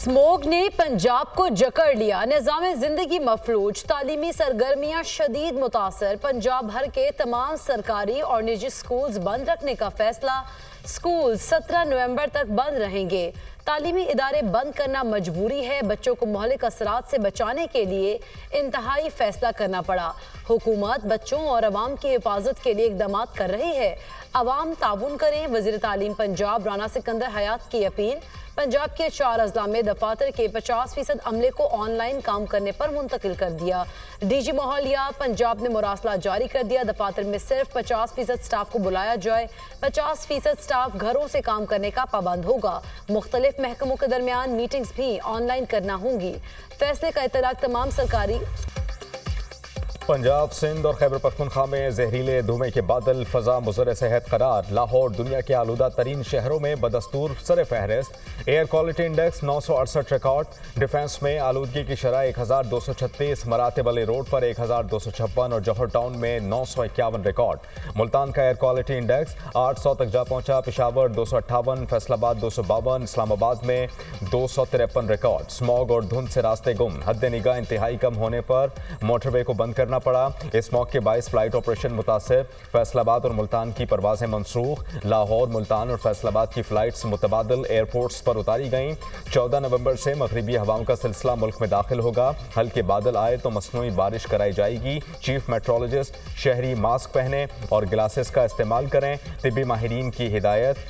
Smog ने पंजाब को जकड़ लिया। निज़ाम जिंदगी मफलूज, तालीमी सरगर्मियां शदीद मुतासर। पंजाब भर के तमाम सरकारी और निजी स्कूल्स बंद रखने का फैसला। स्कूल 17 नवंबर तक बंद रहेंगे। तालीमी इदारे बंद करना मजबूरी है। बच्चों को महलिक असरात से बचाने के लिए इंतहाई फैसला करना पड़ा। हुकूमत बच्चों और अवाम की हिफाजत के लिए इकदाम कर रही है। अवाम ताउन करें, वज़ीर तालीम पंजाब राना सिकंदर हयात की अपील। पंजाब के 4 अजला में दफातर के 50% अमले को ऑनलाइन काम करने पर मुंतकिल कर दिया। डीजी माहौलियात पंजाब ने मुरासला जारी कर दिया। दफातर में सिर्फ 50% स्टाफ को बुलाया जाए। 50% स्टाफ घरों से काम करने का पाबंद होगा। मुख्तलिफ महकमों के दरमियान मीटिंग्स भी ऑनलाइन करना होंगी। फैसले का इतलाक तमाम सरकारी पंजाब, सिंध और खैबर पख्तूनख्वा में जहरीले धुएं के बादल, फजा मुज़र सेहत करार। लाहौर दुनिया के आलूदा तरीन शहरों में बदस्तूर सर फहरिस्त। Air quality index 968 record. Defence में आलूदगी की शरह 1236, मरातब अली रोड पर 1256 और जौहर टाउन में 951 रिकॉर्ड। मुल्तान का एयर क्वालिटी इंडेक्स 800 तक जा पहुंचा। पेशावर 258, फैसलाबाद 252, इस्लामाबाद में 253 रिकॉर्ड। स्मॉग और धुंध से रास्ते गुम, हद निगाह इंतहाई कम होने पर मोटरवे को बंद करना पड़ा। इस स्मॉग के 22 फ्लाइट ऑपरेशन मुतासर। फैसलाबाद और मुल्तान की परवाजें मंसूख। लाहौर, मुल्तान और फैसलाबाद की फ्लाइट्स मुतबादिल एयरपोर्ट्स पर उतारी गईं। 14 नवंबर से मगरिबी हवाओं का सिलसिला मुल्क में दाखिल होगा। हल्के बादल आए तो मसनूई बारिश कराई जाएगी। चीफ मेट्रोलॉजिस्ट, शहरी मास्क पहने और ग्लासेस का इस्तेमाल करें। तिब्बी माहिरीन की हिदायत।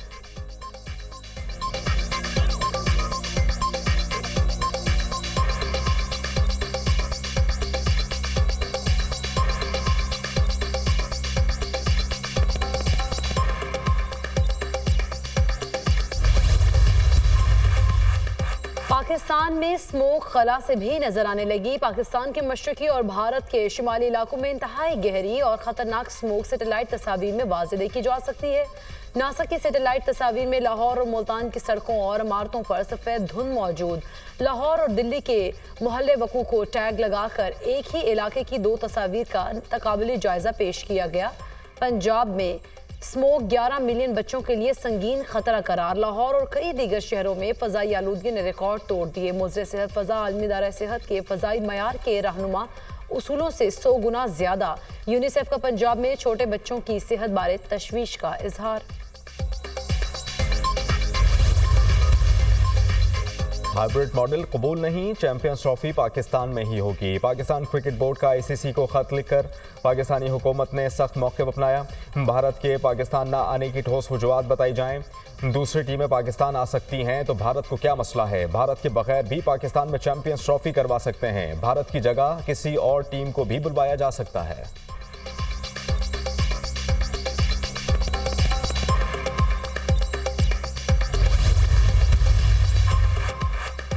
पाकिस्तान में स्मोक खला से भी नजर आने लगी। पाकिस्तान के मशरकी और भारत के शुमाली इलाकों में इंतहाई गहरी और खतरनाक स्मोक सैटेलाइट तस्वीर में वाज़ेह देखी जा सकती है। नासा की सैटेलाइट तस्वीर में लाहौर और मुल्तान की सड़कों और इमारतों पर सफ़ेद धुंध मौजूद। लाहौर और दिल्ली के मोहल्ले वकू को टैग लगाकर एक ही इलाके की 2 तस्वीर का तकाबली जायजा पेश किया गया। पंजाब में स्मोक 11 मिलियन बच्चों के लिए संगीन खतरा करार। लाहौर और कई दीगर शहरों में फजाई आलूदगी ने रिकॉर्ड तोड़ दिए। मुज़र सेहत फ़ज़ा आलमी इदारा सेहत के फ़ज़ाई मयार के रहनुमा उसूलों से 100 गुना ज़्यादा। यूनिसेफ का पंजाब में छोटे बच्चों की सेहत बारे तशवीश का इजहार। हाइब्रिड मॉडल कबूल नहीं, चैंपियंस ट्रॉफी पाकिस्तान में ही होगी। पाकिस्तान क्रिकेट बोर्ड का आईसीसी को खत लिखकर पाकिस्तानी हुकूमत ने सख्त मौक़िफ़ अपनाया। भारत के पाकिस्तान ना आने की ठोस वजूहात बताई जाएं। दूसरी टीमें पाकिस्तान आ सकती हैं तो भारत को क्या मसला है। भारत के बगैर भी पाकिस्तान में चैंपियंस ट्रॉफी करवा सकते हैं। भारत की जगह किसी और टीम को भी बुलवाया जा सकता है।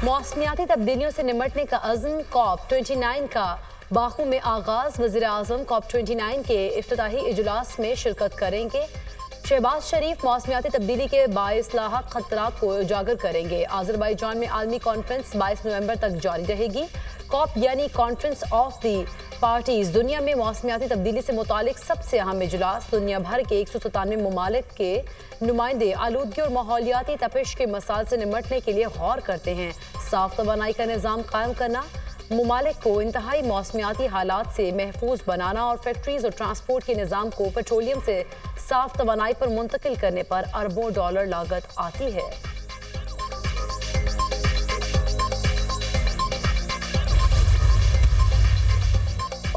मौसमियाती तब्दीलियों से निमटने का अज़्म। COP29 का बाकू में आगाज। वज़ीर आज़म COP29 के इफ्तिताही इजलास में शिरकत करेंगे। शहबाज शरीफ मौसमियाती तब्दीली के बाइस्लाह खतरात को उजागर करेंगे। आज़रबाईजान में आलमी कॉन्फ्रेंस 22 नवंबर तक जारी रहेगी। COP यानी कॉन्फ्रेंस ऑफ दी पार्टीज दुनिया में मौसमियाती तब्दीली से मुतालिक सबसे अहम इजलास। दुनिया भर के 197 ममालिक के नुमाइंदे आलूदगी और माहौलियाती तपिश के मसाइल से निमटने के लिए गौर करते हैं। साफ तवानाई का निज़ाम कायम करना, ममालिक को इंतहाई मौसमियाती हालात से महफूज बनाना और फैक्ट्रीज और ट्रांसपोर्ट के निज़ाम को पेट्रोलियम से साफ तवानाई पर मुंतकिल करने पर अरबों डॉलर लागत आती है।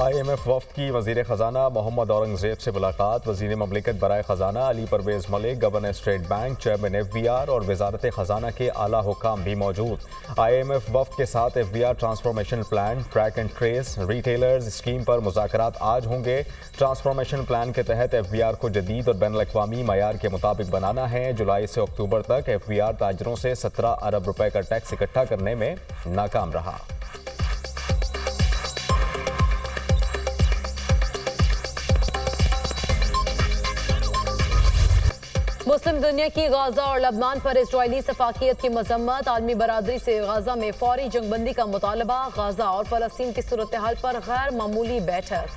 IMF वफ़द की वज़ीर ख़जाना मोहम्मद औरंगज़ेब से मुलाकात। वज़ीर ममलिकत बराए ख़जाना Ali Parvez Malik, governor State Bank, chairman FBR और वज़ारत ख़जाना के आला हुकाम भी मौजूद। IMF वफ़द के साथ FBR transformation plan, track and trace, retailers scheme पर मुज़ाकरात आज होंगे। ट्रांसफॉर्मेशन प्लान के तहत FBR को जदीद और बैनुल-अक़वामी मयार के मुताबिक बनाना है। जुलाई से अक्टूबर तक FBR ताजरों से 17 अरब रुपए का टैक्स इकट्ठा करने में नाकाम रहा। मुस्लिम दुनिया की गाजा और लबनान पर इजरायली सफाकियत की मजम्मत। आलमी बरादरी से गाजा में फौरी जंगबंदी का मुतालबा। गाजा और फलस्तीन की सूरत हाल पर गैर मामूली बैठक।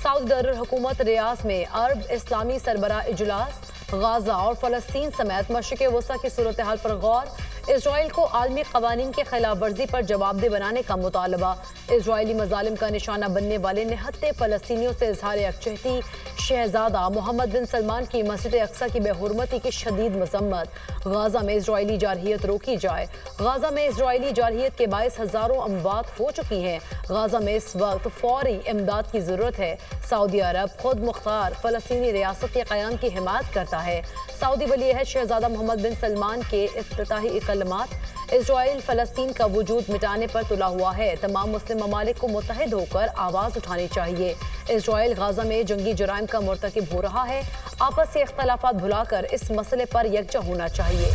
सऊदी दारुल हुकूमत रियाज में अरब इस्लामी सरबराह इजलास। गाजा और फलस्तीन समेत मशरिक़ वस्ता की सूरत हाल पर गौर। इसराइल को आलमी कवानीन की खिलाफ वर्जी पर जवाबदेह बनाने का मुतालबा। इसराइली मजालिम का निशाना बनने वाले निहत्ते फलस्तीनियों से इजहार यकजहती। शहजादा मोहम्मद बिन सलमान की मस्जिद अक्सा की बेहुरमती की शदीद मजम्मत। गाजा में इसराइली जारहियत रोकी जाए। गाजा में इसराइली जारहियत के बायस हजारों अमवात हो चुकी हैं। गाजा में इस वक्त फौरी इमदाद की जरूरत है। सऊदी अरब खुद मुख्तार फलस्तीनी रियासत के क़याम की हिमायत करता है। सऊदी वली अहद शहजादा मोहम्मद बिन सलमान के इफ्तिताही कलमात। इसराइल फलस्तीन का वजूद मिटाने पर तुला हुआ है। तमाम मुस्लिम ममालिक को मुत्तहिद होकर आवाज़ उठानी चाहिए। इसराइल गाजा में जंगी जराइम का मुर्तकिब हो रहा है। आपस के इख्तलाफात भुलाकर इस मसले पर यकजा होना चाहिए।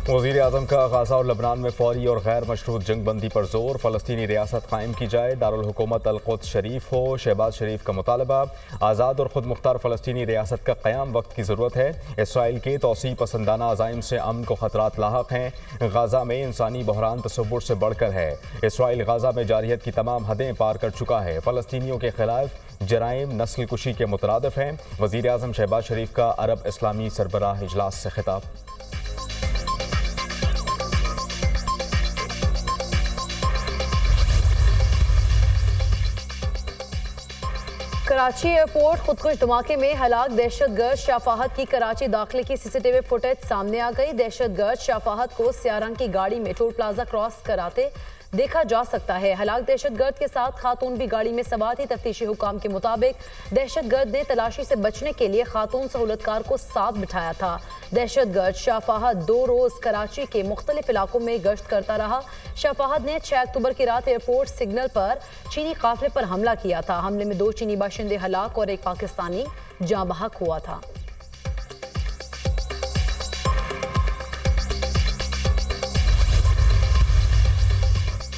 वज़ीर आज़म का गाज़ा और लबनान में फौरी और गैर मशरूत जंग बंदी पर जोर। फ़लस्तीनी रियासत कायम की जाए। दारुल हुकूमत अल-कुद्स शरीफ हो। शहबाज शरीफ का मुतालबा। आज़ाद और खुद मुख्तार फ़लस्तीनी रियासत का क़याम वक्त की ज़रूरत है। इसराइल के तौसी पसंदाना अज़ाइम से अमन को ख़तरात लाहक हैं। गाज़ा में इंसानी बहरान तसव्वुर से बढ़कर है। इसराइल गाज़ा में जारहियत की तमाम हदें पार कर चुका है। फ़लस्तीनियों के खिलाफ जराइम नस्ल कुशी के मुतरादिफ हैं। वज़ीर आज़म शहबाज शरीफ का अरब इस्लामी सरबराह इजलास से खिताब। कराची एयरपोर्ट खुदकुश धमाके में हलाक दहशतगर्द शाफाहत की कराची दाखिले की सीसीटीवी फुटेज सामने आ गई। दहशतगर्द शाफाहत को सियारंग की गाड़ी में टोल प्लाजा क्रॉस कराते देखा जा सकता है। हलाक दहशतगर्द के साथ खातून भी गाड़ी में सवार थी। तफ्तीशी हुकाम के मुताबिक दहशतगर्द ने तलाशी से बचने के लिए खातून सहूलतकार को साथ बिठाया था। दहशतगर्द शाफाहत 2 रोज कराची के मुख्तलिफ इलाकों में गश्त करता रहा। शाफाहत ने 6 अक्टूबर की रात एयरपोर्ट सिग्नल पर चीनी काफिले पर हमला किया था। हमले में 2 चीनी बाशिंदे हलाक और 1 पाकिस्तानी जाँ बहक हुआ था।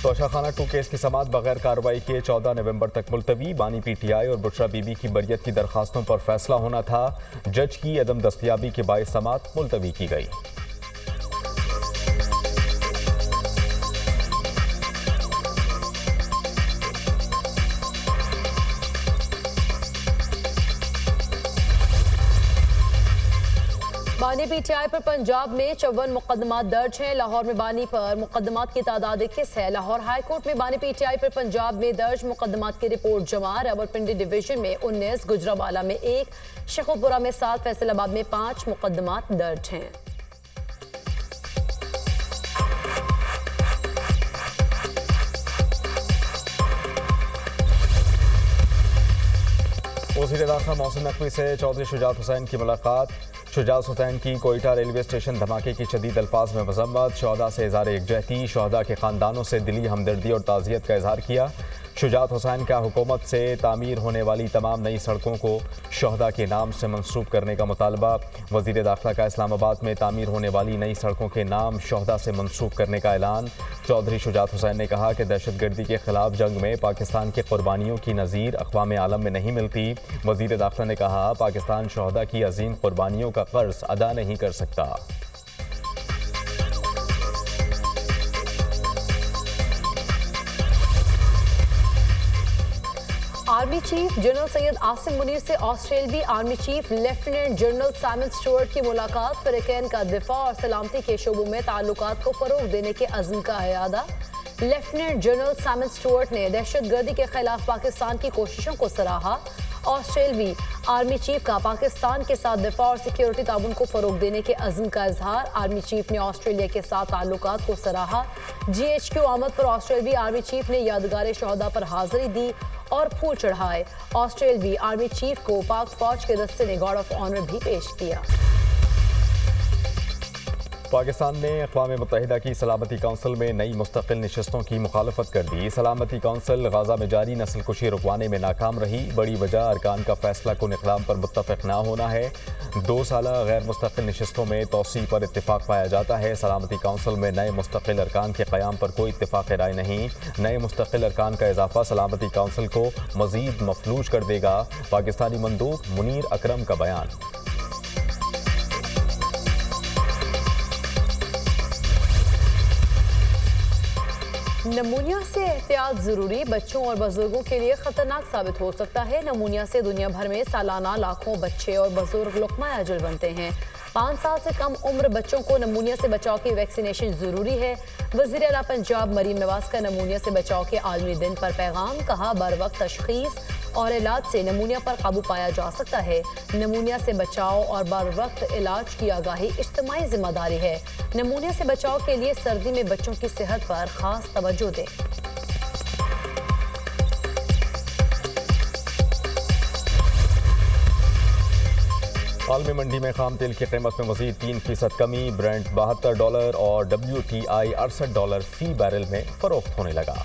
तोशाखाना 2 केस की समाअत बगैर कार्रवाई के 14 नवंबर तक मुलतवी। बानी पीटीआई और बुशरा बीबी की बरियत की दरखास्तों पर फैसला होना था। जज की अदम दस्तयाबी के बायस समाअत मुलतवी की गई। बानी पीटीआई पर पंजाब में 54 मुकदमात दर्ज हैं। लाहौर में बानी पर मुकदमात की तादाद 21 है। लाहौर हाई कोर्ट में बानी पीटीआई पर पंजाब में दर्ज मुकदमात की रिपोर्ट जमा। रावलपिंडी डिवीजन में 19, गुजरावाला में 1, शेखुपुरा में 7, फैसलाबाद में 5 मुकदमात दर्ज हैं। वज़ीर दाखिला मोहसिन नकवी से चौधरी शुजात हुसैन की मुलाकात। शुजात हुसैन की कोयटा रेलवे स्टेशन धमाके की शदीद अल्फाज में मजम्मत। शहदा से इज़हार यकजहती। शहदा के ख़ानदानों से दिली हमदर्दी और ताज़ियत का इजहार किया। शुजात हुसैन का हुकूमत से तामीर होने वाली तमाम नई सड़कों को शहदा के नाम से मंसूब करने का मुतालबा। वज़ीर दाखिला का इस्लामाबाद में तामीर होने वाली नई सड़कों के नाम शहदा से मंसूब करने का ऐलान। चौधरी शुजात हुसैन ने कहा कि दहशतगर्दी के खिलाफ जंग में पाकिस्तान की कुर्बानियों की नज़ीर अक़वाम आलम में नहीं मिलती। वज़ीर दाखिला ने कहा पाकिस्तान शहदा की अजीम कुर्बानियों का कर्ज अदा नहीं कर सकता। Army chief general Syed Asim Munir से ऑस्ट्रेलियाई army chief lieutenant general Simon Stuart की मुलाकात। फ़िरक़ैन का दिफा और सलामती के शोबों में ताल्लुकात को फ़रोग़ देने के अज़्म का इरादा। लेफ्टिनेंट जनरल साइमन स्टुअर्ट ने दहशतगर्दी के खिलाफ पाकिस्तान की कोशिशों को सराहा। ऑस्ट्रेलियाई आर्मी चीफ का पाकिस्तान के साथ दिफा और सिक्योरिटी ताउन को फ़रोग़ देने के अज़्म का इजहार। आर्मी चीफ ने ऑस्ट्रेलिया के साथ ताल्लुकात को सराहा। GHQ आमद पर ऑस्ट्रेलियाई आर्मी चीफ ने यादगार शहदा पर हाज़िरी दी और फूल चढ़ाए। ऑस्ट्रेलियाई आर्मी चीफ को पाक फौज के दस्ते ने गार्ड ऑफ ऑनर भी पेश किया। पाकिस्तान ने अक़वाम मुत्तहिदा की सलामती कौंसिल में नई मुस्तकिल नशस्तों की मुखालफत कर दी। सलामती कौंसिल गाज़ा में जारी नस्ल कुशी रुकवाने में नाकाम रही। बड़ी वजह अरकान का फैसला कुन इक़दाम पर मुत्तफ़िक़ ना होना है। 2 साला गैर मुस्तकिल नशस्तों में तोसी पर इत्तिफ़ाक़ पाया जाता है। सलामती कौंसिल में नए मुस्तकिल अरकान के क़याम पर कोई इत्तिफ़ाक़ राय नहीं। नए मुस्तकिल अरकान का इजाफ़ा सलामती कौंसिल को मज़ीद मफलूज कर देगा। पाकिस्तानी मंदूब मुनीर अकरम का बयान। नमूनिया से एहतियात जरूरी, बच्चों और बुजुर्गों के लिए खतरनाक साबित हो सकता है। नमूनिया से दुनिया भर में सालाना लाखों बच्चे और बुजुर्ग लुक़मा अजल बनते हैं। 5 साल से कम उम्र बच्चों को नमूनिया से बचाव की वैक्सीनेशन जरूरी है। वज़ीर आला पंजाब मरीम नवाज का नमूनिया से बचाव के आलमी दिन पर पैगाम, कहा बर वक्त तशखीस और इलाज से नमूनिया पर काबू पाया जा सकता है। नमूनिया से बचाव और बर वक्त इलाज की आगाही इज्तिमाई जिम्मेदारी है। नमूनिया से बचाव के लिए सर्दी में बच्चों की सेहत पर खास तवज्जो दें। आलमी मंडी में खाम तेल की कीमत में मजीद 3% कमी, ब्रेंट $72 और WTI $68 फी बैरल में फरोख्त होने लगा।